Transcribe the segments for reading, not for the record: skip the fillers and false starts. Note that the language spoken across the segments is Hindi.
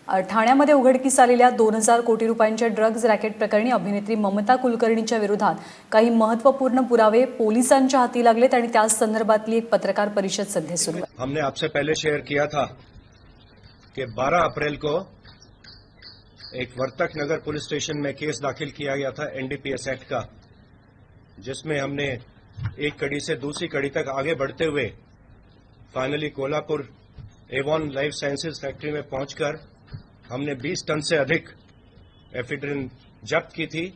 ठाण्यामध्ये उघडकीस आलेल्या 2000 कोटी रुपयांच्या ड्रग्ज रॅकेट प्रकरणी अभिनेत्री ममता कुलकर्णीच्या विरोधात काही महत्त्वपूर्ण पुरावे पोलिसांच्या हाती लागलेत आणि त्याच संदर्भातली एक पत्रकार परिषद सध्या सुरू आहे। हमने आपसे पहले शेयर किया था कि 12 अप्रैल को एक वर्तक नगर पुलिस स्टेशन में केस दाखिल किया गया था एनडीपीएस एक्ट का, जिसमें हमने एक कड़ी से दूसरी कड़ी तक आगे बढ़ते हुए finally Kolhapur Avon life sciences factory में पहुंचकर हमने 20 टन से अधिक एफिड्रिन जब्त की थी।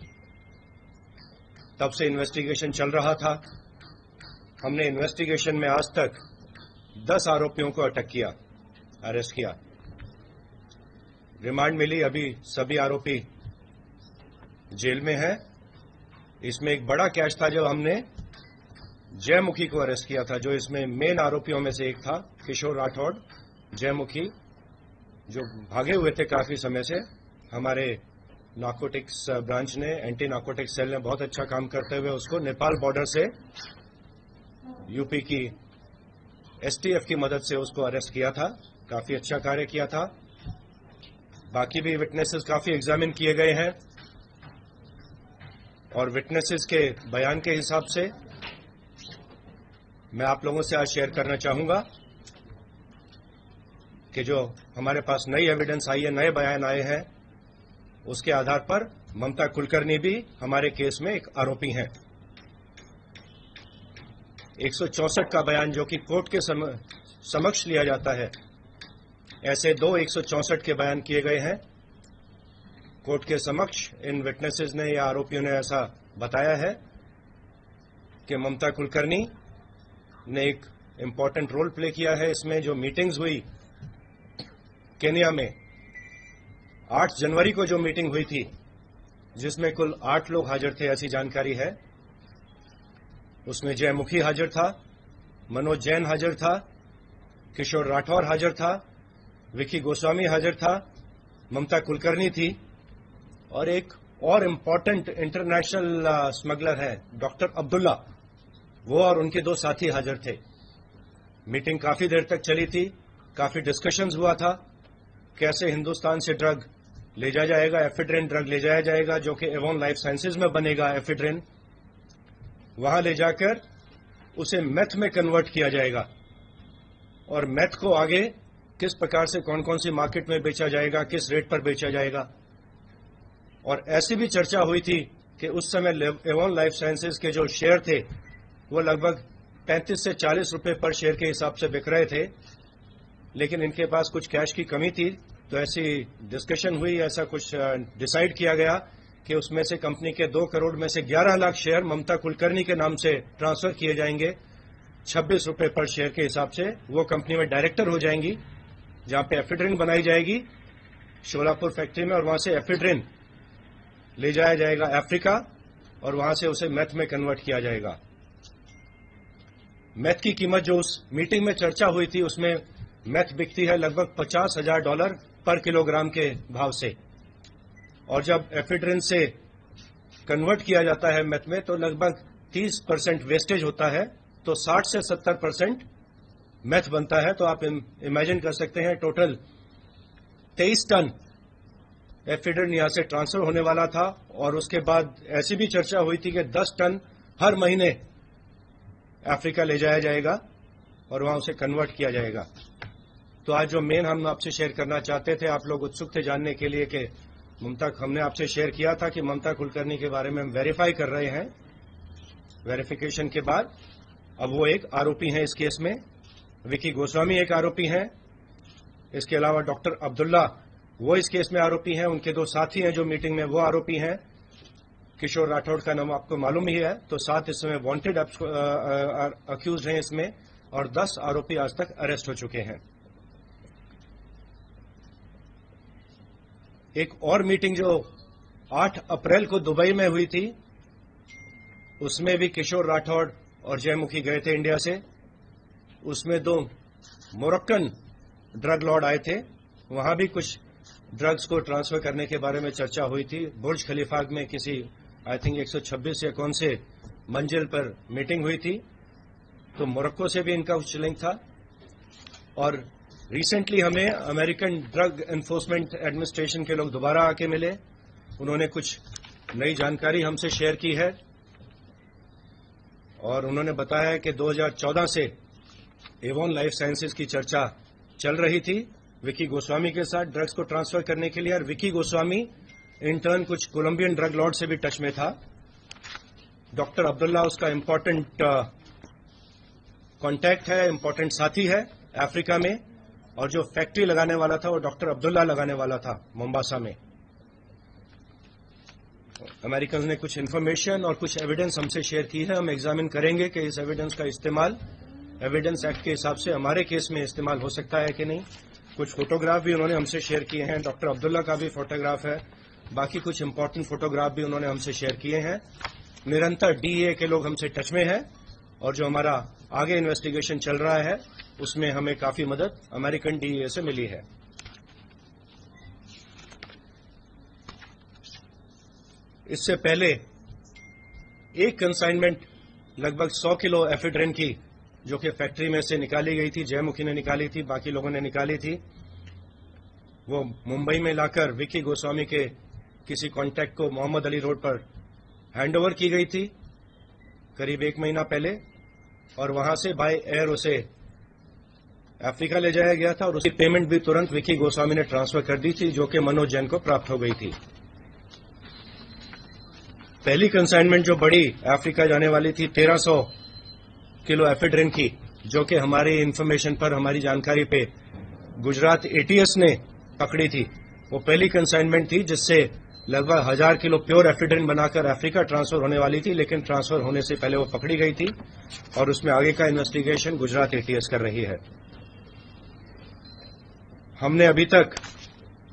तब से इन्वेस्टिगेशन चल रहा था। हमने इन्वेस्टिगेशन में आज तक 10 आरोपियों को अटक किया, अरेस्ट किया। रिमांड मिली, अभी सभी आरोपी जेल में हैं। इसमें एक बड़ा कैश था जब हमने जयमुखी को अरेस्ट किया था, जो इसमें मेन आरोपियों में से एक था, किशोर राठौड़ जयमुखी, जो भागे हुए थे काफी समय से। हमारे नार्कोटिक्स ब्रांच ने, एंटी नार्कोटिक्स सेल ने बहुत अच्छा काम करते हुए उसको नेपाल बॉर्डर से यूपी की एसटीएफ की मदद से उसको अरेस्ट किया था। काफी अच्छा कार्य किया था। बाकी भी विटनेसेस काफी एग्जामिन किए गए हैं और विटनेसेस के बयान के हिसाब से मैं आप लोगों से आज शेयर करना चाहूंगा कि जो हमारे पास नई एविडेंस आई है, नए बयान आए हैं, उसके आधार पर ममता कुलकर्णी भी हमारे केस में एक आरोपी हैं। 164 का बयान जो कि कोर्ट के समक्ष लिया जाता है, ऐसे 164 के बयान किए गए हैं कोर्ट के समक्ष। इन विटनेसेस ने या आरोपियों ने ऐसा बताया है कि ममता कुलकर्णी ने एक इंपॉर्टेंट रोल प्ले किया है इसमें। जो मीटिंग्स हुई केन्या में 8 जनवरी को जो मीटिंग हुई थी, जिसमें कुल 8 लोग हाजिर थे, ऐसी जानकारी है। उसमें जयमुखी हाजिर था, मनोज जैन हाजिर था, किशोर राठौर हाजिर था, विकी गोस्वामी हाजिर था, ममता कुलकर्णी थी और एक और इम्पॉर्टेंट इंटरनेशनल स्मगलर है डॉक्टर अब्दुल्ला, वो और उनके 2 साथी हाजिर थे। मीटिंग काफी देर तक चली थी, काफी डिस्कशंस हुआ था कैसे हिंदुस्तान से ड्रग ले जाया जाएगा, एफिड्रिन ड्रग ले जाया जाएगा, जो कि एवॉन लाइफ साइंसेज में बनेगा एफिड्रिन। वहां ले जाकर उसे मेथ में कन्वर्ट किया जाएगा और मेथ को आगे किस प्रकार से कौन कौन सी मार्केट में बेचा जाएगा, किस रेट पर बेचा जाएगा। और ऐसी भी चर्चा हुई थी कि उस समय एवॉन लाइफ साइंसेज के जो शेयर थे वो लगभग 35 से 40 रुपए पर शेयर के हिसाब से बिक रहे थे, लेकिन इनके पास कुछ कैश की कमी थी। तो ऐसी डिस्कशन हुई, ऐसा कुछ डिसाइड किया गया कि उसमें से कंपनी के 2 करोड़ में से 11 लाख शेयर ममता कुलकर्णी के नाम से ट्रांसफर किए जाएंगे 26 रुपए पर शेयर के हिसाब से। वो कंपनी में डायरेक्टर हो जाएंगी, जहां पे एफिड्रिन बनाई जाएगी शोलापुर फैक्ट्री में, और वहां से एफिड्रिन ले जाया जाएगा अफ्रीका और वहां से उसे मेथ में कन्वर्ट किया जाएगा। मेथ की कीमत जो उस मीटिंग में चर्चा हुई थी, उसमें मेथ बिकती है लगभग $50,000 पर किलोग्राम के भाव से, और जब एफिड्रिन से कन्वर्ट किया जाता है मेथ में तो लगभग 30% वेस्टेज होता है, तो 60 से 70% मेथ बनता है। तो आप इमेजिन कर सकते हैं टोटल 23 टन एफिड्रिन यहां से ट्रांसफर होने वाला था। और उसके बाद ऐसी भी चर्चा हुई थी कि 10 टन हर महीने अफ्रीका ले जाया जाएगा और वहां उसे कन्वर्ट किया जाएगा। तो आज जो मेन हम आपसे शेयर करना चाहते थे, आप लोग उत्सुक थे जानने के लिए कि हमने आपसे शेयर किया था कि ममता कुलकर्णी के बारे में हम वेरीफाई कर रहे हैं। वेरिफिकेशन के बाद अब वो एक आरोपी हैं इस केस में। विकी गोस्वामी एक आरोपी हैं। इसके अलावा डॉक्टर अब्दुल्ला वो इस केस में आरोपी हैं। उनके 2 साथी हैं जो मीटिंग में, वो आरोपी हैं। किशोर राठौड़ का नाम आपको मालूम ही है। तो 7 इस समय वांटेड अक्यूज हैं इसमें, और 10 आरोपी आज तक अरेस्ट हो चुके हैं। एक और मीटिंग जो 8 अप्रैल को दुबई में हुई थी, उसमें भी किशोर राठौड़ और जयमुखी गए थे इंडिया से। उसमें 2 मोरक्कन ड्रग लॉर्ड आए थे। वहां भी कुछ ड्रग्स को ट्रांसफर करने के बारे में चर्चा हुई थी। बुर्ज खलीफा में किसी आई थिंक 126 या कौन से मंजिल पर मीटिंग हुई थी। तो मोरक्को से भी इनका कुछ लिंक था। और रिसेंटली हमें अमेरिकन ड्रग एनफोर्समेंट एडमिनिस्ट्रेशन के लोग दोबारा आके मिले। उन्होंने कुछ नई जानकारी हमसे शेयर की है और उन्होंने बताया कि 2014 से एवॉन लाइफ साइंसेज की चर्चा चल रही थी विकी गोस्वामी के साथ ड्रग्स को ट्रांसफर करने के लिए, और विकी गोस्वामी इंटर्न कुछ कोलंबियन ड्रग लॉर्ड से भी टच में था। डॉक्टर अब्दुल्ला उसका इंपॉर्टेंट कॉन्टैक्ट है, इंपॉर्टेंट साथी है अफ्रीका में, और जो फैक्ट्री लगाने वाला था वो डॉक्टर अब्दुल्ला लगाने वाला था मोम्बासा में। अमेरिकन ने कुछ इन्फॉर्मेशन और कुछ एविडेंस हमसे शेयर की है। हम एग्जामिन करेंगे कि इस एविडेंस का इस्तेमाल एविडेंस एक्ट के हिसाब से हमारे केस में इस्तेमाल हो सकता है कि नहीं। कुछ फोटोग्राफ भी उन्होंने हमसे शेयर किए हैं, डॉक्टर अब्दुल्ला का भी फोटोग्राफ है, बाकी कुछ इंपॉर्टेंट फोटोग्राफ भी उन्होंने हमसे शेयर किए हैं। निरंतर डीए के लोग हमसे टच में हैं और जो हमारा आगे इन्वेस्टिगेशन चल रहा है उसमें हमें काफी मदद अमेरिकन डीए से मिली है। इससे पहले एक कंसाइनमेंट लगभग 100 किलो एफिड्रिन की जो कि फैक्ट्री में से निकाली गई थी, जयमुखी ने निकाली थी, बाकी लोगों ने निकाली थी, वो मुंबई में लाकर विकी गोस्वामी के किसी कॉन्टैक्ट को मोहम्मद अली रोड पर हैंडओवर की गई थी करीब 1 महीना पहले, और वहां से बाय एयर उसे अफ्रीका ले जाया गया था और उसकी पेमेंट भी तुरंत विकी गोस्वामी ने ट्रांसफर कर दी थी, जो कि मनोज जैन को प्राप्त हो गई थी। पहली कंसाइनमेंट जो बड़ी अफ्रीका जाने वाली थी 1300 किलो एफिड्रिन की, जो कि हमारी इंफॉर्मेशन पर, हमारी जानकारी पे गुजरात एटीएस ने पकड़ी थी, वो पहली कंसाइनमेंट थी जिससे लगभग 1000 किलो प्योर एफिड्रिन बनाकर अफ्रीका ट्रांसफर होने वाली थी, लेकिन ट्रांसफर होने से पहले वो पकड़ी गई थी और उसमें आगे का इन्वेस्टिगेशन गुजरात एटीएस कर रही है। हमने अभी तक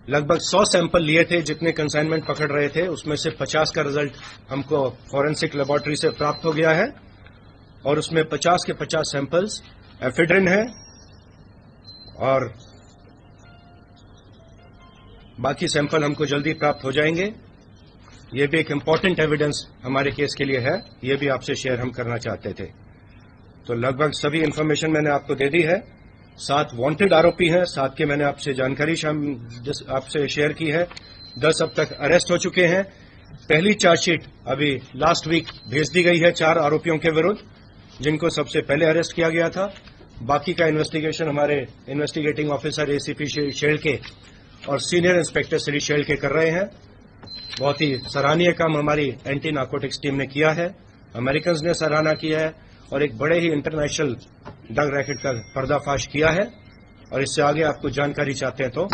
लगभग 100 सैंपल लिए थे जितने कंसाइनमेंट पकड़ रहे थे, उसमें से 50 का रिजल्ट हमको फॉरेंसिक लेबोरेटरी से प्राप्त हो गया है और उसमें 50 के 50 सैंपल्स एफिड्रिन है और बाकी सैंपल हमको जल्दी प्राप्त हो जाएंगे। ये भी एक इम्पॉर्टेंट एविडेंस हमारे केस के लिए है, ये भी आपसे शेयर हम करना चाहते थे। तो लगभग सभी इंफॉर्मेशन मैंने आपको दे दी है। 7 वांटेड आरोपी हैं, 7 के मैंने आपसे जानकारी आपसे शेयर की है। 10 अब तक अरेस्ट हो चुके हैं। पहली चार्जशीट अभी लास्ट वीक भेज दी गई है 4 आरोपियों के विरुद्ध, जिनको सबसे पहले अरेस्ट किया गया था। बाकी का इन्वेस्टिगेशन हमारे इन्वेस्टिगेटिंग ऑफिसर एसीपी शेल्के और सीनियर इंस्पेक्टर श्री शेल्के कर रहे हैं। बहुत ही सराहनीय काम हमारी एंटी नार्कोटिक्स टीम ने किया है, अमेरिकन्स ने सराहना किया है और एक बड़े ही इंटरनेशनल ड्रग रैकेट का पर्दाफाश किया है। और इससे आगे आप कुछ जानकारी चाहते हैं तो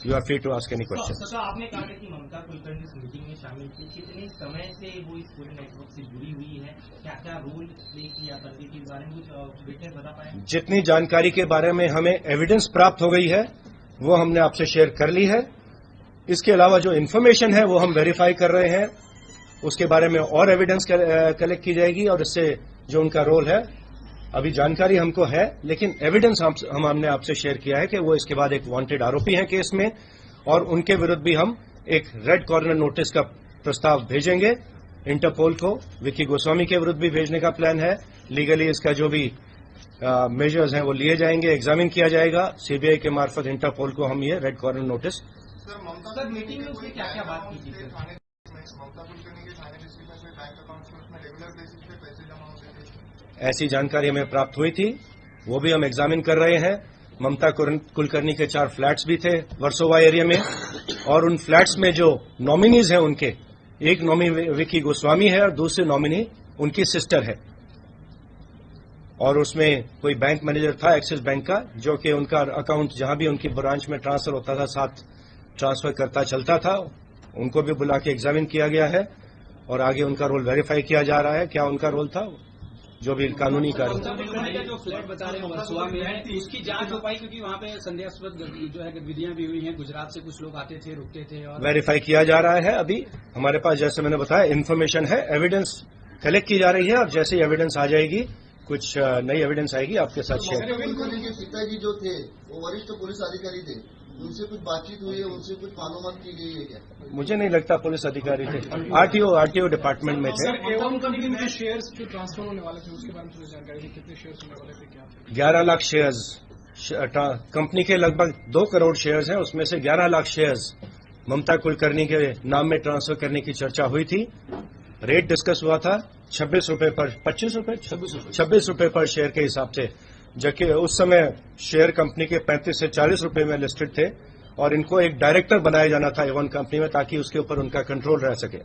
you are free to ask any question. Sir, आपने कहा कि ममता कुलकर्णी इस मीटिंग में शामिल थी, कितने समय से वो इस पूरे नेटवर्क से जुड़ी हुई है, क्या क्या रोल प्ले किया करती थी, इस बारे में कुछ विटनेस बता पाए? जितनी जानकारी के बारे में हमें एविडेंस प्राप्त हो गई है वो हमने आपसे शेयर कर ली है। इसके अलावा जो इन्फॉर्मेशन है वो हम वेरीफाई कर रहे हैं, उसके बारे में और एविडेंस कलेक्ट की जाएगी और इससे जो उनका रोल है अभी जानकारी हमको है, लेकिन एविडेंस हमने आपसे शेयर किया है कि वो इसके बाद एक वांटेड आरोपी हैं केस में और उनके विरुद्ध भी हम एक रेड कॉर्नर नोटिस का प्रस्ताव भेजेंगे इंटरपोल को। विकी गोस्वामी के विरुद्ध भी भेजने का प्लान है। लीगली इसका जो भी मेजर्स हैं वो लिए जाएंगे, एग्जामिन किया जाएगा। सीबीआई के मार्फत इंटरपोल को हम ये red corner notice. Sir, meeting में उसने क्या क्या बात की थी? ममता कुलकर्णी के थाने डिस्ट्रिक्ट में कोई बैंक अकाउंट में उसमें रेगुलर बेसिस पे पैसे जमा होते थे? ऐसी जानकारी हमें प्राप्त हुई थी, वो भी हम एग्जामिन कर रहे हैं। ममता कुलकर्णी के 4 फ्लैट्स भी थे वर्सोवा एरिया में और उन फ्लैट्स में जो नॉमिनीज हैं उनके, एक नॉमिनी विकी गोस्वामी है और दूसरे नॉमिनी उनकी सिस्टर है। और उसमें कोई बैंक मैनेजर था एक्सिस बैंक का, जो कि उनका अकाउंट जहां भी उनकी ब्रांच में ट्रांसफर होता था साथ ट्रांसफर करता चलता था। उनको भी बुला के एग्जामिन किया गया है और आगे उनका रोल वेरीफाई किया जा रहा है, क्या उनका रोल था, जो भी कानूनी कार्य। जो फ्लैट बता रहे हैं वर्सोवा में है, उसकी जांच हो पाई क्योंकि वहाँ पे संदेहास्पद जो है गतिविधियां भी हुई हैं। गुजरात से कुछ लोग आते थे, रुकते थे और वेरीफाई किया जा रहा है। अभी हमारे पास, जैसे मैंने बताया, इन्फॉर्मेशन है, एविडेंस कलेक्ट की जा रही है और जैसे ही एविडेंस आ जाएगी, कुछ नई एविडेंस आएगी आपके साथ शेयर। कुलकर्णी के पिताजी जो थे वो वरिष्ठ पुलिस अधिकारी थे, उनसे कुछ बातचीत हुई है, उनसे कुछ मालूमात की गई है क्या? मुझे नहीं लगता पुलिस अधिकारी थे, आरटीओ डिपार्टमेंट में थे। एवं कंपनी के शेयर्स जो ट्रांसफर होने वाले थे उसके बारे में थोड़ी जानकारी थी, कितने शेयर्स होने वाले थे, क्या 11 लाख शेयर्स कंपनी के लगभग 2 करोड़ शेयर्स हैं, उसमें से 11 लाख शेयर्स ममता कुलकर्णी के नाम में ट्रांसफर करने की चर्चा हुई थी। रेट डिस्कस हुआ था 26 रुपए पर 26 रुपए पर शेयर के हिसाब से, जबकि उस समय शेयर कंपनी के 35 से 40 रुपए में लिस्टेड थे और इनको एक डायरेक्टर बनाया जाना था एवन कंपनी में, ताकि उसके ऊपर उनका कंट्रोल रह सके।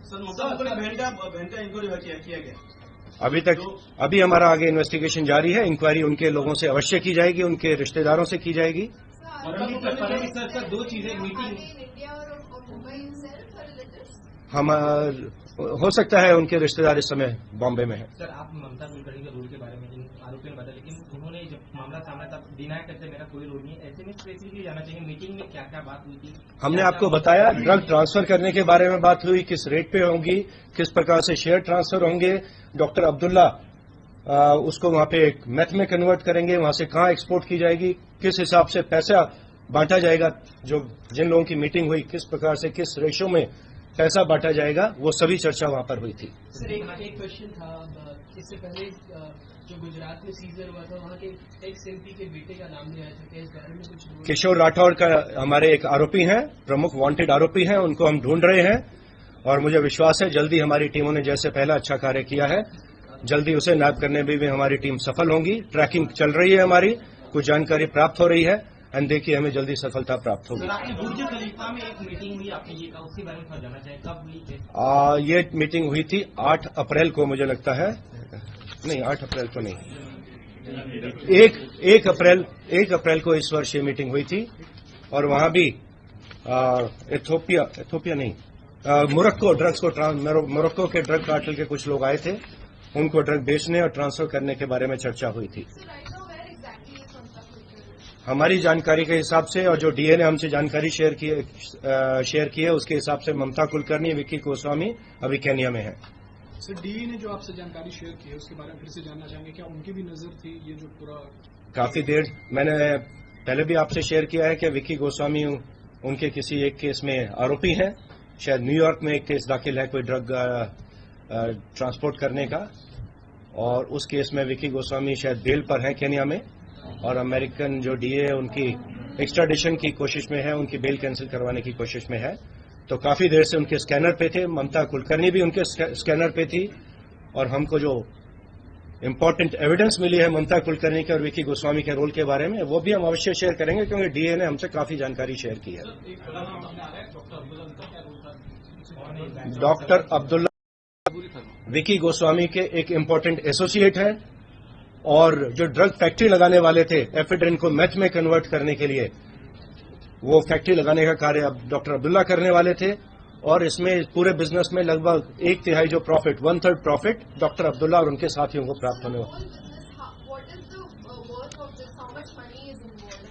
अभी हमारा आगे इन्वेस्टिगेशन जारी है। इंक्वायरी उनके लोगों से अवश्य की जाएगी, उनके रिश्तेदारों से की जाएगी। सर 2 चीजें मीटिंग हम हो सकता है उनके रिश्तेदार इस समय बॉम्बे में है। सर आप ममता कुलकर्णी के रोल के बारे में इन आरोपियों ने बताया, लेकिन उन्होंने जब मामला सामना तब डिनाई करते मेरा कोई रोल नहीं है, ऐसे में स्पेसिफिकली जानना चाहिए मीटिंग में क्या क्या बात हुई थी। हमने आपको बताया ड्रग ट्रांसफर करने के बारे में बात हुई, किस रेट पे होंगी, किस प्रकार से शेयर ट्रांसफर होंगे। डॉक्टर अब्दुल्ला उसको वहां पे एक मैथ में कन्वर्ट करेंगे, वहां से कहां एक्सपोर्ट की जाएगी, किस हिसाब से पैसा बांटा जाएगा, जो जिन लोगों की मीटिंग हुई किस प्रकार से किस रेशो में पैसा बांटा जाएगा, वो सभी चर्चा वहां पर हुई थी। सर एक क्वेश्चन था, इससे पहले जो गुजरात में सीजर हुआ था वहाँ के एक्स एमपी के बेटे का नाम लिया था, क्या इस बारे में कुछ? किशोर राठौर का हमारे एक आरोपी हैं, प्रमुख वांटेड आरोपी हैं, उनको हम ढूंढ रहे हैं और मुझे विश्वास है जल्दी हमारी टीमों ने जैसे पहला अच्छा कार्य किया है, जल्दी उसे नैप करने में भी हमारी टीम सफल होंगी। ट्रैकिंग चल रही है हमारी, कुछ जानकारी प्राप्त हो रही है एंड देखिए हमें जल्दी सफलता प्राप्त होगी। बुर्ज खलीफा में एक मीटिंग हुई, आपने ये कहा, उसके बारे में थोड़ा जानना चाहिए, कब हुई? ये मीटिंग हुई थी 8 अप्रैल को, मुझे लगता है, नहीं 8 अप्रैल को नहीं, 1 अप्रैल को इस वर्ष ये मीटिंग हुई थी और वहां भी इथोपिया नहीं, मोरक्को के ड्रग कार्टेल के कुछ लोग आए थे, उनको ड्रग बेचने और ट्रांसफर करने के बारे में चर्चा हुई थी। हमारी जानकारी के हिसाब से और जो डीए ने हमसे जानकारी शेयर की है उसके हिसाब से ममता कुलकर्णी, विक्की गोस्वामी अभी केन्या में है। सर डीए ने जो आपसे जानकारी शेयर की है उसके बारे में फिर से जानना चाहेंगे, क्या उनकी भी नजर थी ये जो पूरा? काफी देर मैंने पहले भी आपसे शेयर किया है कि विक्की गोस्वामी उनके किसी एक केस में आरोपी हैं, शायद न्यूयॉर्क में एक केस दाखिल है कोई ड्रग ट्रांसपोर्ट करने का, और उस केस में विक्की गोस्वामी शायद बेल पर है केन्या में, और अमेरिकन जो डीए है उनकी एक्स्ट्राडिशन की कोशिश में है, उनकी बेल कैंसिल करवाने की कोशिश में है। तो काफी देर से उनके स्कैनर पे थे, ममता कुलकर्णी भी उनके स्कैनर पे थी, और हमको जो इम्पोर्टेंट एविडेंस मिली है ममता कुलकर्णी के और विक्की गोस्वामी के रोल के बारे में, वो भी हम अवश्य शेयर करेंगे क्योंकि डीए ने हमसे काफी जानकारी शेयर की है। डॉक्टर अब्दुल्ला विक्की गोस्वामी के एक इम्पोर्टेंट एसोसिएट है, और जो ड्रग फैक्ट्री लगाने वाले थे एफेड्रिन को मैथ में कन्वर्ट करने के लिए, वो फैक्ट्री लगाने का कार्य अब डॉक्टर अब्दुल्ला करने वाले थे, और इसमें पूरे बिजनेस में लगभग 1/3 जो प्रॉफिट, 1/3 प्रॉफिट डॉक्टर अब्दुल्ला और उनके साथियों को प्राप्त होने वाला।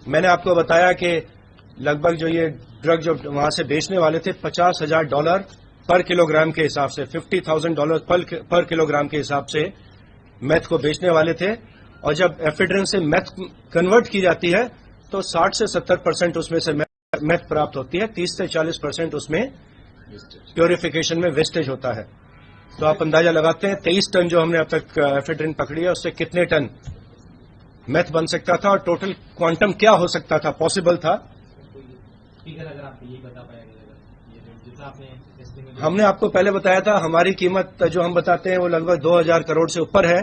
मैंने आपको बताया कि लगभग जो ये ड्रग जो वहां से बेचने वाले थे $50,000 पर किलोग्राम के हिसाब से, $50,000 पर किलोग्राम के हिसाब से मैथ को बेचने वाले थे, और जब एफेड्रिन से मैथ कन्वर्ट की जाती है तो 60 से 70% उसमें से मैथ प्राप्त होती है, 30 से 40% उसमें प्योरिफिकेशन में वेस्टेज होता है। तो आप अंदाजा लगाते हैं 23 टन जो हमने अब तक एफेड्रिन पकड़ी है उससे कितने टन मैथ बन सकता था और टोटल क्वांटम क्या हो सकता था, पॉसिबल था। अगर आप ये बता पाएंगे, हमने आपको पहले बताया था हमारी कीमत जो हम बताते हैं वो लगभग 2000 करोड़ से ऊपर है,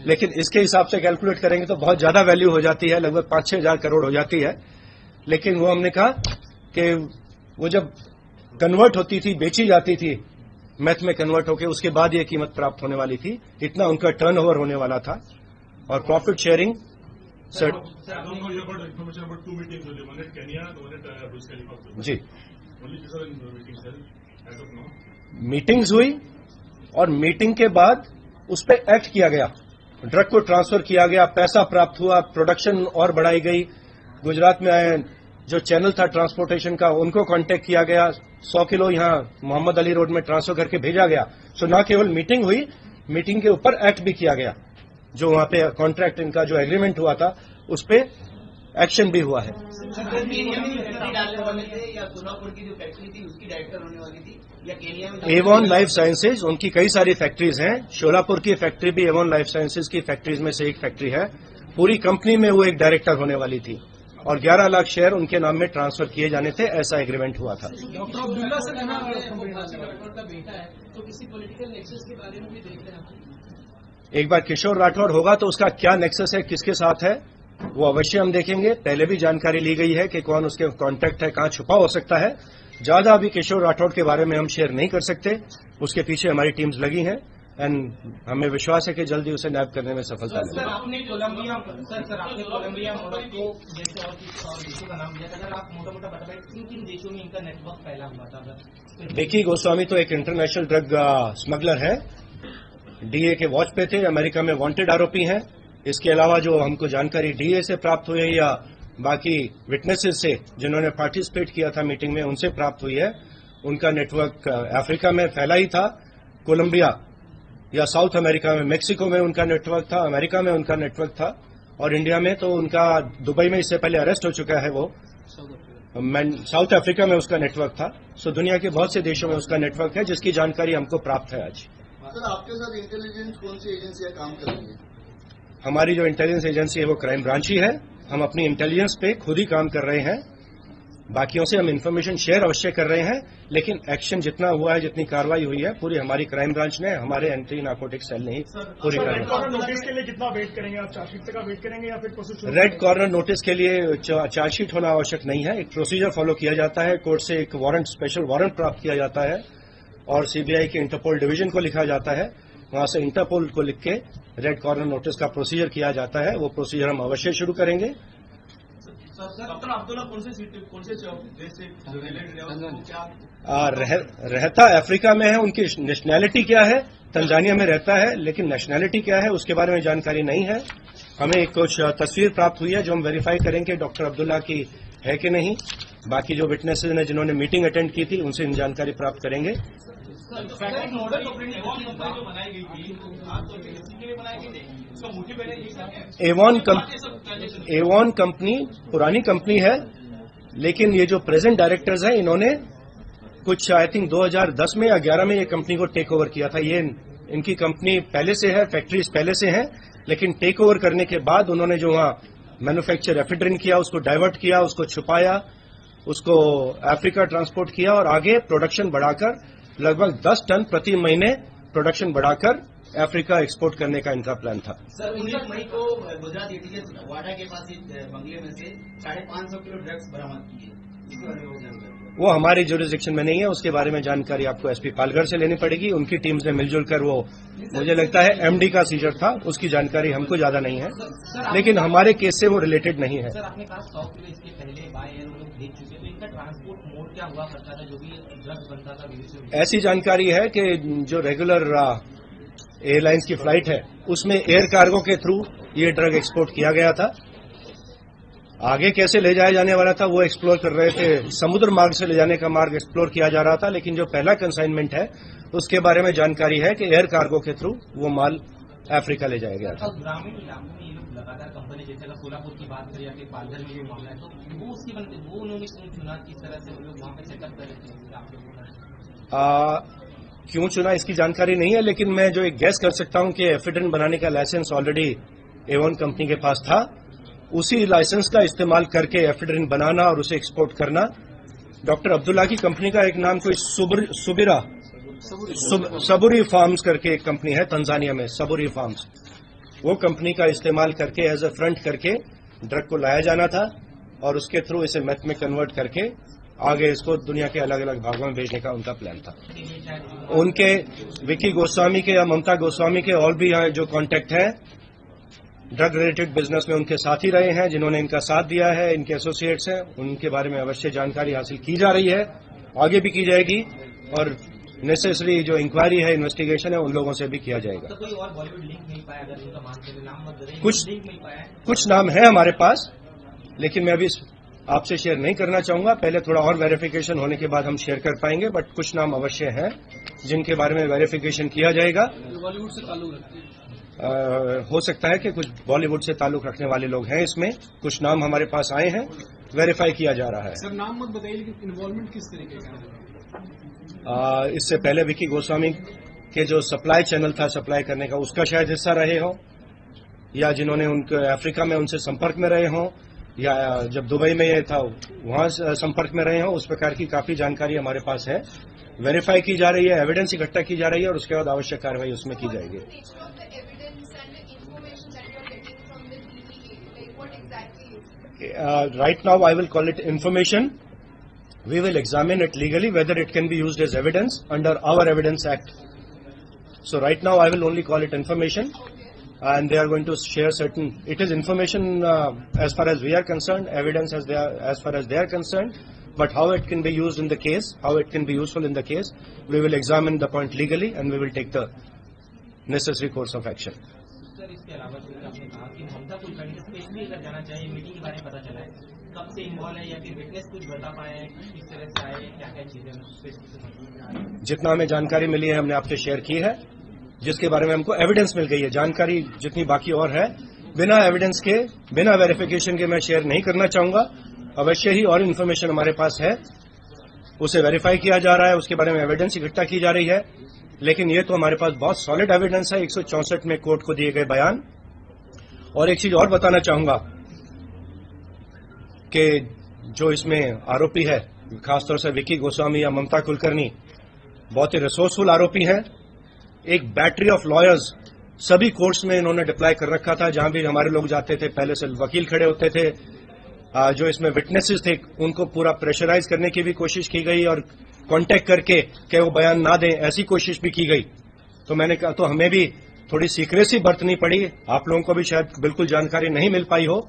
लेकिन इसके हिसाब से कैलकुलेट करेंगे तो बहुत ज्यादा वैल्यू हो जाती है, लगभग 5-6 हजार करोड़ हो जाती है। लेकिन वो हमने कहा कि वो जब कन्वर्ट होती थी, बेची जाती थी मैथ में कन्वर्ट होकर, उसके बाद ये कीमत प्राप्त होने वाली थी, इतना उनका टर्नओवर होने वाला था। और प्रॉफिट शेयरिंग जी मीटिंग्स हुई, और मीटिंग के बाद उस पर एक्ट किया गया, ड्रग को ट्रांसफर किया गया, पैसा प्राप्त हुआ, प्रोडक्शन और बढ़ाई गई। गुजरात में आए जो चैनल था ट्रांसपोर्टेशन का, उनको कांटेक्ट किया गया, 100 किलो यहां मोहम्मद अली रोड में ट्रांसफर करके भेजा गया। सो न केवल मीटिंग हुई, मीटिंग के ऊपर एक्ट भी किया गया, जो वहां पे कॉन्ट्रैक्ट इनका जो एग्रीमेंट हुआ था उस पर एक्शन भी हुआ है। एवॉन लाइफ साइंसेज, उनकी कई सारी फैक्ट्रीज हैं, शोलापुर की फैक्ट्री भी एवॉन लाइफ साइंसेज की फैक्ट्रीज में से एक फैक्ट्री है, पूरी कंपनी में वो एक डायरेक्टर होने वाली थी। और 11 लाख शेयर उनके नाम में ट्रांसफर किए जाने थे, ऐसा एग्रीमेंट हुआ था। डॉक्टर अब्दुल्ला से कहना राठौड़ का बेटा है, तो किसी पॉलिटिकल नेक्सस के बारे में भी देख रहे हैं। एक बार किशोर राठौड़ होगा तो उसका क्या नेक्सस है, किसके साथ है, वो अवश्य हम देखेंगे। पहले भी जानकारी ली गई है कि कौन उसके कॉन्टैक्ट है, कहां छुपा हो सकता है। ज्यादा अभी किशोर राठौड़ के बारे में हम शेयर नहीं कर सकते, उसके पीछे हमारी टीम्स लगी हैं एंड हमें विश्वास है कि जल्दी उसे नैब करने में सफलता मिलेगी। सर आपने कोलंबिया मोरक्को जैसे और देशों का नाम लिया था, अगर आप मोटा बताएं किन देशों में इनका नेटवर्क फैला हुआ था? विकी गोस्वामी तो एक इंटरनेशनल ड्रग स्मगलर है, डीए के वॉच पे थे, अमेरिका में वांटेड आरोपी हैं। इसके अलावा जो हमको जानकारी डीए से प्राप्त हुई है या बाकी विटनेसेस से जिन्होंने पार्टिसिपेट किया था मीटिंग में, उनसे प्राप्त हुई है, उनका नेटवर्क अफ्रीका में फैला ही था, कोलंबिया या साउथ अमेरिका में, मेक्सिको में उनका नेटवर्क था, अमेरिका में उनका नेटवर्क था, और इंडिया में तो उनका दुबई में इससे पहले अरेस्ट हो चुका है, वो साउथ अफ्रीका में उसका नेटवर्क था। सो दुनिया के बहुत से देशों में उसका नेटवर्क है, जिसकी जानकारी हमको प्राप्त है आज। सर आपके साथ इंटेलिजेंस कौन सी एजेंसियां काम कर रही है? हमारी जो इंटेलिजेंस एजेंसी है वो क्राइम ब्रांच ही है। हम अपनी इंटेलिजेंस पे खुद ही काम कर रहे हैं, बाकियों से हम इन्फॉर्मेशन शेयर अवश्य कर रहे हैं, लेकिन एक्शन जितना हुआ है, जितनी कार्रवाई हुई है, पूरी हमारी क्राइम ब्रांच ने, हमारे एंटी नार्कोटिक सेल ने ही पूरी कार्रवाई। नोटिस के लिए कितना वेट करेंगे आप? चार्जशीट तक वेट करेंगे या फिर प्रोसेस? रेड कॉर्नर नोटिस के लिए चार्जशीट होना आवश्यक नहीं है, एक प्रोसीजर फॉलो किया जाता है, कोर्ट से एक वारंट, स्पेशल वारंट प्राप्त किया जाता है और सीबीआई के इंटरपोल डिवीजन को लिखा जाता है, वहां से इंटरपोल को लिख के रेड कॉर्नर नोटिस का प्रोसीजर किया जाता है। वो प्रोसीजर हम अवश्य शुरू करेंगे। डॉक्टर अब्दुल्ला कौन से देश से रिलेटेड रहता अफ्रीका में है, उनकी नेशनैलिटी क्या है, तंजानिया में रहता है, लेकिन नेशनैलिटी क्या है उसके बारे में जानकारी नहीं है। हमें कुछ तस्वीर प्राप्त हुई है जो हम वेरीफाई करेंगे डॉक्टर अब्दुल्ला की है कि नहीं। बाकी जो विटनेसेस ने जिन्होंने मीटिंग अटेंड की थी उनसे इन जानकारी प्राप्त करेंगे। मॉडल जो बनाई गई थी के लिए बनाई गई थी, उसका मोटिव है एवॉन कंपनी पुरानी कंपनी है, लेकिन ये जो प्रेजेंट डायरेक्टर्स हैं इन्होंने कुछ आई थिंक 2010 में या 11 में ये कंपनी को टेक ओवर किया था। ये इनकी कंपनी पहले से है, फैक्ट्रीज पहले से हैं, लेकिन टेक ओवर करने के बाद उन्होंने जो वहां मैन्युफैक्चर एफिड्रिन किया, उसको डाइवर्ट किया, उसको छुपाया, उसको अफ्रीका ट्रांसपोर्ट किया और आगे प्रोडक्शन बढ़ाकर लगभग 10 टन प्रति महीने प्रोडक्शन बढ़ाकर अफ्रीका एक्सपोर्ट करने का इनका प्लान था। सर 19 मई को गुजरात एटीएस वाडा के पास बंगले में से 550 किलो ड्रग्स बरामद किए, इसके बारे में जानकारी? वो हमारी ज्यूरिसडिक्शन में नहीं है, उसके बारे में जानकारी आपको एसपी पालघर से लेनी पड़ेगी। उनकी टीम्स ने मिलजुल कर, वो मुझे लगता है एमडी का सीजर था, उसकी जानकारी हमको ज्यादा नहीं है, लेकिन हमारे केस से वो रिलेटेड नहीं है। सर आपने कहा 100 किलो इसके पहले बाय एयर वो लोग भेज चुके, तो इनका ट्रांसपोर्ट मोड क्या हुआ करता था जो भी ड्रग्स बनता था विदेश में? ऐसी जानकारी है कि जो रेगुलर एयरलाइंस की फ्लाइट है उसमें एयर कार्गो के थ्रू ये ड्रग एक्सपोर्ट किया गया था। आगे कैसे ले जाया जाने वाला था वो एक्सप्लोर कर रहे थे, समुद्र मार्ग से ले जाने का मार्ग एक्सप्लोर किया जा रहा था, लेकिन जो पहला कंसाइनमेंट है उसके बारे में जानकारी है कि एयर कार्गो के थ्रू वो माल अफ्रीका ले जाया गया था। ग्रामीण इलाकों में ये लोग लगातार कंपनी, जैसे अगर सोलापुर की बात करें या फिर पालघर में जो मामला है, तो वो उसकी वो उन्होंने चुना, किस तरह से वो लोग वहां पे सेटअप कर रहे थे? क्यों चुना इसकी जानकारी नहीं है, लेकिन मैं जो एक गैस कर सकता हूं कि एफिड्रिन बनाने का लाइसेंस ऑलरेडी एवॉन कंपनी के पास था, उसी लाइसेंस का इस्तेमाल करके एफिड्रिन बनाना और उसे एक्सपोर्ट करना। डॉक्टर अब्दुल्ला की कंपनी का एक नाम कोई सबुरी फार्म्स करके एक कंपनी है तंजानिया में, सबुरी फार्म्स, वो कंपनी का इस्तेमाल करके एज ए फ्रंट करके ड्रग को लाया जाना था और उसके थ्रू इसे मेथ में कन्वर्ट करके आगे इसको दुनिया के अलग अलग भागों में भेजने का उनका प्लान था। उनके विकी गोस्वामी के या ममता गोस्वामी के और भी जो कॉन्टैक्ट हैं ड्रग रिलेटेड बिजनेस में उनके साथ ही रहे हैं, जिन्होंने इनका साथ दिया है, इनके एसोसिएट्स हैं, उनके बारे में अवश्य जानकारी हासिल की जा रही है, आगे भी की जाएगी और नेसेसरी जो इंक्वायरी है, इन्वेस्टिगेशन है, उन लोगों से भी किया जाएगा। तो कोई और बॉलीवुड लिंक नहीं पाया? अगर उनका मानते हुए नाम मत लिंक नहीं पाया? कुछ नाम है हमारे पास, लेकिन मैं अभी आपसे शेयर नहीं करना चाहूंगा। पहले थोड़ा और वेरिफिकेशन होने के बाद हम शेयर कर पाएंगे, बट कुछ नाम अवश्य हैं जिनके बारे में वेरिफिकेशन किया जाएगा। बॉलीवुड से ताल्लुक रखते हैं? हो सकता है कि कुछ बॉलीवुड से ताल्लुक रखने वाले लोग हैं इसमें, कुछ नाम हमारे पास आए हैं, वेरीफाई किया जा रहा है। सर नाम मत बताइए, लेकिन इन्वॉल्वमेंट किस तरीके का है? इससे पहले विकी गोस्वामी के जो सप्लाई चैनल था सप्लाई करने का, उसका शायद हिस्सा रहे हो, या जिन्होंने उनके अफ्रीका में उनसे संपर्क में रहे हों, या जब दुबई में ये था वहां संपर्क में रहे हों, उस प्रकार की काफी जानकारी हमारे पास है, वेरीफाई की जा रही है, एविडेंस इकट्ठा की जा रही है और उसके बाद आवश्यक कार्रवाई उसमें की जाएगी। Right now I will call it information. We will examine it legally whether it can be used as evidence under our Evidence Act. So right now I will only call it information, and they are going to share certain. It is information as far as we are concerned, evidence as far as they are concerned. But how it can be used in the case, how it can be useful in the case, we will examine the point legally and we will take the necessary course of action. Sir, इसके अलावा जो आपने कहा कि ममता कुलकर्णी स्पेशली अगर जाना चाहिए, मीटिंग के बारे में पता चला है, कब से इन्वॉल्व है या फिर विटनेस कुछ बता पाए हैं, किस तरह से आए, क्या क्या चीजें? जितना हमें जानकारी मिली है हमने आपसे शेयर की है, जिसके बारे में हमको एविडेंस मिल गई है। जानकारी जितनी बाकी और है, बिना एविडेंस के, बिना वेरिफिकेशन के मैं शेयर नहीं करना चाहूंगा। अवश्य ही और इन्फॉर्मेशन हमारे पास है, उसे वेरीफाई किया जा रहा है, उसके बारे में एविडेंस इकट्ठा की जा रही है, लेकिन ये तो हमारे पास बहुत सॉलिड एविडेंस है 164 में कोर्ट को दिए गए बयान। और एक चीज और बताना चाहूंगा कि जो इसमें आरोपी है, खासतौर से विकी गोस्वामी या ममता कुलकर्णी, बहुत ही रिसोर्सफुल आरोपी है। एक बैटरी ऑफ लॉयर्स सभी कोर्ट्स में इन्होंने डिप्लॉय कर रखा था, जहां भी हमारे लोग जाते थे पहले से वकील खड़े होते थे। जो इसमें विटनेसेस थे उनको पूरा प्रेशराइज करने की भी कोशिश की गई और कांटेक्ट करके कि वो बयान ना दें, ऐसी कोशिश भी की गई। तो मैंने कहा तो हमें भी थोड़ी सीक्रेसी बरतनी पड़ी। आप लोगों को भी शायद बिल्कुल जानकारी नहीं मिल पाई हो,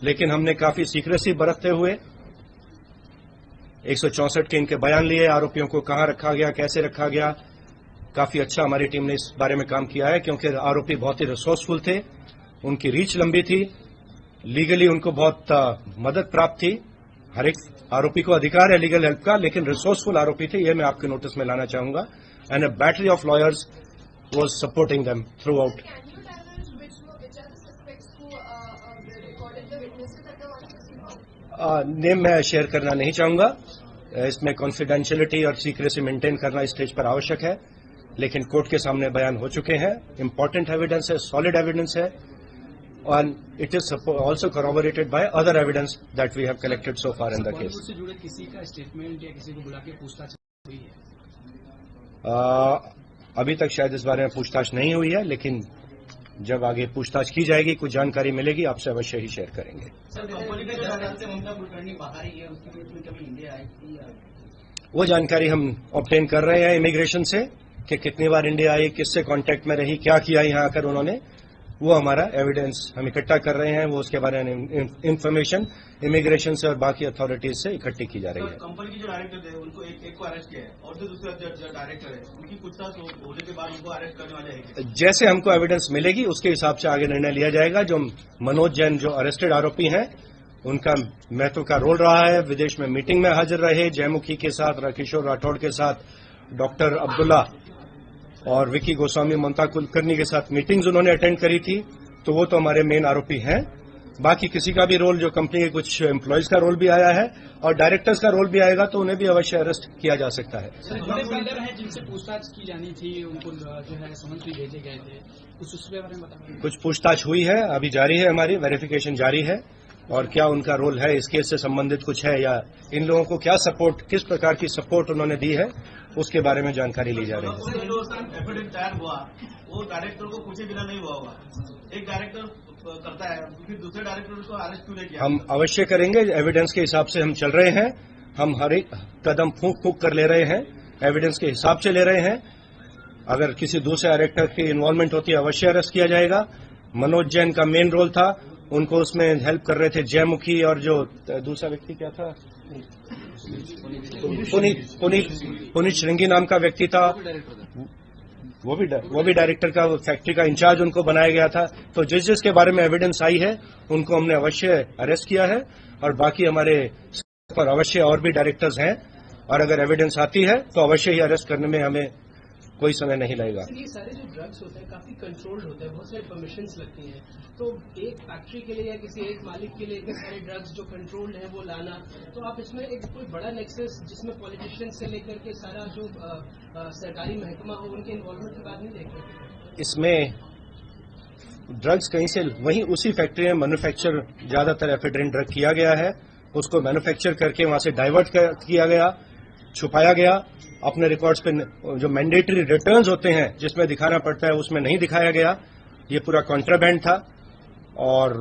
लेकिन हमने काफी सीक्रेसी बरतते हुए 164 के इनके बयान लिए, आरोपियों को कहां रखा गया, कैसे रखा गया। काफी अच्छा हमारी टीम ने इस बारे में काम किया है, क्योंकि आरोपी बहुत ही रिसोर्सफुल थे, उनकी रीच लंबी थी, लीगली उनको बहुत मदद प्राप्त थी। हर एक आरोपी को अधिकार है लीगल हेल्प का, लेकिन रिसोर्सफुल आरोपी थे, यह मैं आपके नोटिस में लाना चाहूंगा। And a battery of lawyers was supporting them through out. Name मैं शेयर करना नहीं चाहूंगा, इसमें कॉन्फिडेंशियलिटी और सीक्रेसी मेंटेन करना इस स्टेज पर आवश्यक है, लेकिन कोर्ट के सामने बयान हो चुके हैं। इंपॉर्टेंट एविडेंस है, सॉलिड एविडेंस है, and it is also corroborated by other evidence that we have collected so far in the case. से जुड़े किसी का स्टेटमेंट या किसी को बुला के पूछताछ हुई है? अभी तक शायद इस बारे में पूछताछ नहीं हुई है, लेकिन जब आगे पूछताछ की जाएगी, कुछ जानकारी मिलेगी, आपसे अवश्य ही शेयर करेंगे। वो जानकारी हम ऑब्टेन कर रहे हैं इमिग्रेशन से कि कितनी बार इंडिया आई, किससे कांटेक्ट में रही, क्या किया यहाँ आकर उन्होंने, वो हमारा एविडेंस हम इकट्ठा कर रहे हैं। वो उसके बारे में इंफॉर्मेशन इमिग्रेशन से और बाकी अथॉरिटीज से इकट्ठी की जा रही है। कंपनी के जो डायरेक्टर थे उनको एक को अरेस्ट किया है और जो दूसरा डायरेक्टर है उनकी पूछताछ होने के बाद उनको अरेस्ट करने वाले हैं। जैसे हमको एविडेंस मिलेगी उसके हिसाब से आगे निर्णय लिया जाएगा। जो मनोज जैन जो अरेस्टेड आरोपी हैं, उनका महत्व का रोल रहा है, विदेश में मीटिंग में हाजिर रहे, जयमुखी के साथ, किशोर राठौड़ के साथ, डॉक्टर अब्दुल्ला और विकी गोस्वामी, ममता कुलकर्णी के साथ मीटिंग्स उन्होंने अटेंड करी थी, तो वो तो हमारे मेन आरोपी हैं। बाकी किसी का भी रोल, जो कंपनी के कुछ एम्प्लॉयज का रोल भी आया है और डायरेक्टर्स का रोल भी आएगा, तो उन्हें भी अवश्य अरेस्ट किया जा सकता है। बड़े बिल्डर हैं जिनसे पूछताछ की जानी थी, उनको जो है समन्स भी भेजे गए थे, कुछ उसके बारे में बताइए। कुछ पूछताछ हुई है, अभी जारी है, हमारी वेरिफिकेशन जारी है, और क्या उनका रोल है, इस केस से संबंधित कुछ है, या इन लोगों को क्या सपोर्ट, किस प्रकार की सपोर्ट उन्होंने दी है, उसके बारे में जानकारी ली जा रही है। एफिडेविट तैयार हुआ, वो डायरेक्टर को पूछे बिना नहीं हुआ होगा। एक डायरेक्टर करता है, फिर दूसरे डायरेक्टर को अरेस्ट क्यों नहीं किया? हम अवश्य करेंगे, एविडेंस के हिसाब से हम चल रहे हैं, हम हर एक कदम फूंक कर ले रहे हैं, एविडेंस के हिसाब से ले रहे हैं। अगर किसी दूसरे डायरेक्टर की इन्वॉल्वमेंट होती है, अवश्य अरेस्ट किया जाएगा। मनोज जैन का मेन रोल था, उनको उसमें हेल्प कर रहे थे जयमुखी, और जो दूसरा व्यक्ति क्या था, पुनीत श्रृंगी नाम का व्यक्ति था, वो भी डायरेक्टर का, फैक्ट्री का इंचार्ज उनको बनाया गया था। तो जिसके बारे में एविडेंस आई है उनको हमने अवश्य अरेस्ट किया है, और बाकी हमारे पर अवश्य और भी डायरेक्टर्स हैं, और अगर एविडेंस आती है तो अवश्य ही अरेस्ट करने में हमें कोई समय नहीं लगेगा। ये सारे जो ड्रग्स होते हैं काफी कंट्रोल्ड होते हैं, बहुत सारे परमिशंस लगती हैं, तो एक फैक्ट्री के लिए या किसी एक मालिक के लिए इतने सारे ड्रग्स जो कंट्रोल्ड है वो लाना, तो आप इसमें एक कोई बड़ा नेक्सस जिसमें पॉलिटिशियंस से लेकर के सारा जो सरकारी महकमा हो, उनके इन्वॉल्वमेंट की बात नहीं देख रहे? इसमें ड्रग्स कहीं से वहीं उसी फैक्ट्री में मैन्युफैक्चर ज्यादातर एफेड्रिन ड्रग किया गया है, उसको मैन्युफैक्चर करके वहां से डाइवर्ट किया गया, छुपाया गया। अपने रिकॉर्ड्स पे जो मैंडेटरी रिटर्न्स होते हैं जिसमें दिखाना पड़ता है उसमें नहीं दिखाया गया। ये पूरा कॉन्ट्राबैंड था। और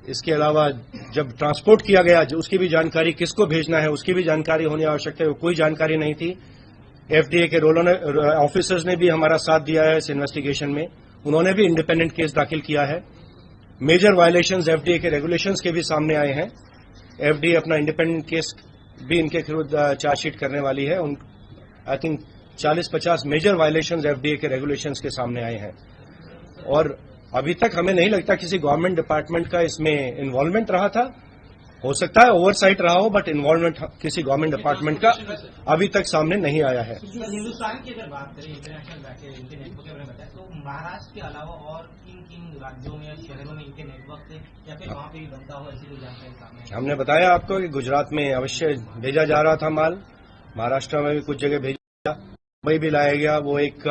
इसके अलावा जब ट्रांसपोर्ट किया गया उसकी भी जानकारी, किसको भेजना है उसकी भी जानकारी होनी आवश्यक है, कोई जानकारी नहीं थी। एफडीए के ऑफिसर्स ने भी हमारा साथ दिया है इस इन्वेस्टिगेशन में, उन्होंने भी इंडिपेंडेंट केस दाखिल किया है। मेजर वायलेशंस एफडीए के रेगुलेशंस के भी सामने आए हैं। एफडीए अपना इंडिपेंडेंट केस भी इनके विरुद्ध चार्जशीट करने वाली है। I think 40-50 major violations FDA के रेगुलेशंस के सामने आए हैं। और अभी तक हमें नहीं लगता किसी गवर्नमेंट डिपार्टमेंट का इसमें इन्वॉल्वमेंट रहा था। हो सकता है ओवरसाइट रहा हो, बट इन्वॉल्वमेंट किसी गवर्नमेंट डिपार्टमेंट का अभी तक सामने नहीं आया है। हिंदुस्तान की अगर बात करें इंटरनेशनल इनके नेटवर्क के बारे में बताएं तो महाराष्ट्र के अलावा और किन किन राज्यों में या शहरों में इनके नेटवर्क थे या फिर वहां पे भी बनता हो, ऐसी कोई जानकारी सामने? हमने बताया आपको कि गुजरात में अवश्य भेजा जा रहा था माल, महाराष्ट्र में भी कुछ जगह भेजा, मुंबई भी लाया गया। वो एक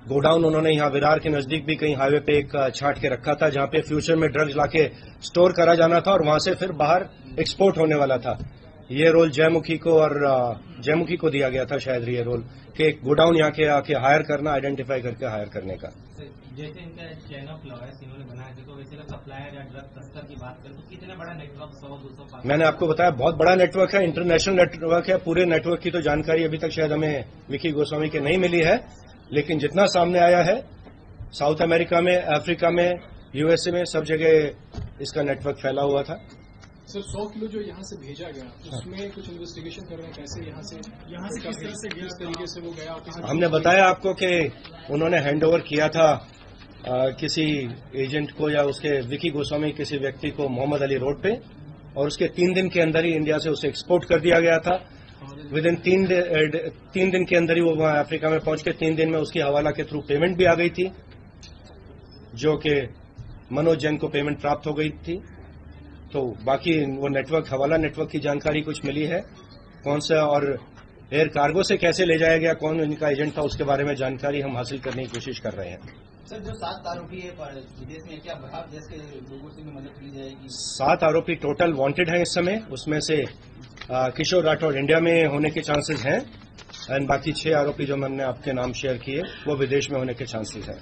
गोडाउन उन्होंने यहां विरार के नजदीक भी कहीं हाईवे पे एक छांट के रखा था जहां पे फ्यूचर में ड्रग्स लाके स्टोर करा जाना था और वहां से फिर बाहर एक्सपोर्ट होने वाला था। ये रोल जयमुखी को दिया गया था शायद, ये रोल कि एक गोडाउन यहाँ के आके हायर करना, आइडेंटिफाई करके हायर करने का। जैसे इनका चेन ऑफ लॉयर्स इन्होंने बनाया थे, तो वैसे का सप्लायर या ड्रग तस्कर की बात करें तो कितना बड़ा नेटवर्क 100-200? मैंने आपको बताया बहुत बड़ा नेटवर्क है, इंटरनेशनल नेटवर्क है। पूरे नेटवर्क की तो जानकारी अभी तक शायद हमें विकी गोस्वामी के नहीं मिली है, लेकिन जितना सामने आया है साउथ अमेरिका में, अफ्रीका में, यूएसए में, सब जगह इसका नेटवर्क फैला हुआ था। सर 100 किलो जो यहाँ से भेजा गया उसमें कुछ इन्वेस्टिगेशन कर रहे हैं, कैसे यहाँ से किस तरीके से वो गया? हमने बताया आपको कि उन्होंने हैंडओवर किया था किसी एजेंट को या उसके विकी गोस्वामी किसी व्यक्ति को मोहम्मद अली रोड पे, और उसके 3 दिन के अंदर ही इंडिया से उसे एक्सपोर्ट कर दिया गया था। विद इन 3 दिन के अंदर ही वो वहां अफ्रीका में पहुंच के 3 दिन में उसकी हवाला के थ्रू पेमेंट भी आ गई थी, जो कि मनोज जैन को पेमेंट प्राप्त हो गई थी। तो बाकी वो नेटवर्क, हवाला नेटवर्क की जानकारी कुछ मिली है, कौन सा और एयर कार्गो से कैसे ले जाया गया, कौन इनका एजेंट था, उसके बारे में जानकारी हम हासिल करने की कोशिश कर रहे हैं। सर जो 7 आरोपी है विदेश में, क्या बाहर देश के लोगों से भी मदद ली जाएगी? 7 आरोपी टोटल वांटेड हैं इस समय, उसमें से किशोर राठौड़ इंडिया में होने के चांसेस हैं, एंड बाकी 6 आरोपी जो मैंने आपके नाम शेयर किए वो विदेश में होने के चांसेस हैं।